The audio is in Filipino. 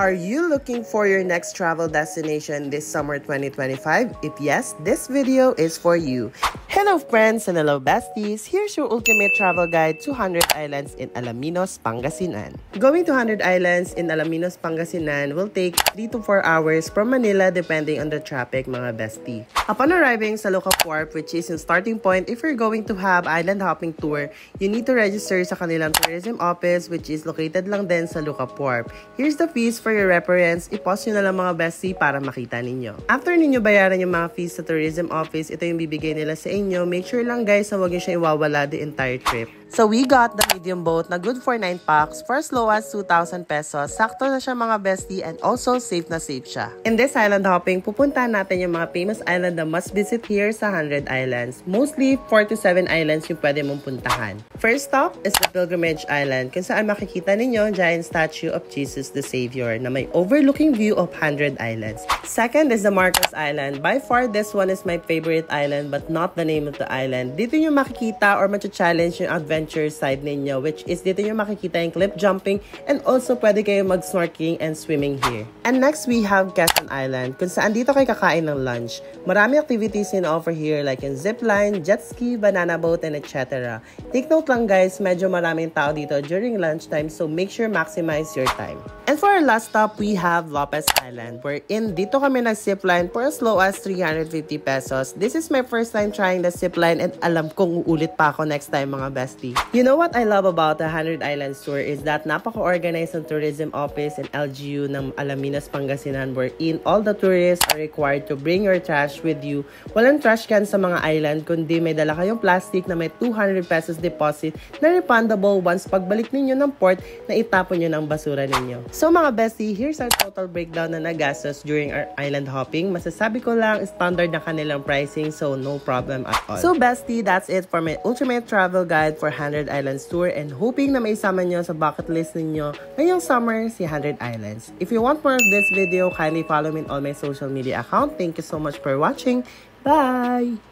Are you looking for your next travel destination this summer 2025? If yes, this video is for you. Hello friends and hello besties! Here's your ultimate travel guide to 100 Islands in Alaminos, Pangasinan. Going to 100 Islands in Alaminos, Pangasinan will take 3 to 4 hours from Manila depending on the traffic mga bestie. Upon arriving sa Lucap Wharf, which is yung starting point if you're going to have island hopping tour, you need to register sa kanilang tourism office which is located lang din sa Lucap Wharf. Here's the fees for your reference. I-pause nyo na lang mga bestie para makita ninyo. After ninyo bayaran yung mga fees sa tourism office, ito yung bibigay nila sa inyo. Make sure lang guys na huwag nyo siya iwawala the entire trip. So we got the medium boat na good for 9 packs for as low as 2,000 pesos. Sakto na siya mga bestie and also safe na safe siya. In this island hopping, pupuntahan natin yung mga famous island na must visit here sa 100 Islands. Mostly 4 to 7 islands yung pwede mong puntahan. First stop is the Pilgrimage Island kung saan makikita ninyo giant statue of Jesus the Savior na may overlooking view of 100 islands. Second is the Marcos Island. By far, this one is my favorite island but not the name of the island. Dito nyo makikita or macha-challenge yung adventure side ninyo, which is dito nyo makikita yung cliff jumping and also pwede kayo mag-snorkeling and swimming here. And next, we have Quezon Island kung saan dito kayo kakain ng lunch. Marami activities in offer here like yung zipline, jet ski, banana boat, and etc. Take note lang guys, medyo maraming tao dito during lunchtime so make sure maximize your time. And for our last stop, we have Lopez Island wherein dito kami nag-zipline for as low as 350 pesos. This is my first time trying the zipline and alam kong uulit pa ako next time mga bestie. You know what I love about the 100 Islands tour is that napaka-organized ng tourism office and LGU ng Alaminos, Pangasinan wherein all the tourists are required to bring your trash with you. Walang trash can sa mga island kundi may dala kayong plastic na may 200 pesos deposit na refundable once pagbalik ninyo ng port na itapon nyo ng basura ninyo. So mga bestie, here's our total breakdown na nagastos during our island hopping. Masasabi ko lang standard na kanilang pricing so no problem at all. So bestie, that's it for my ultimate travel guide for 100 Islands tour and hoping na maisama nyo sa bucket list ninyo ngayong summer si 100 Islands. If you want more of this video, kindly follow me on all my social media account. Thank you so much for watching. Bye!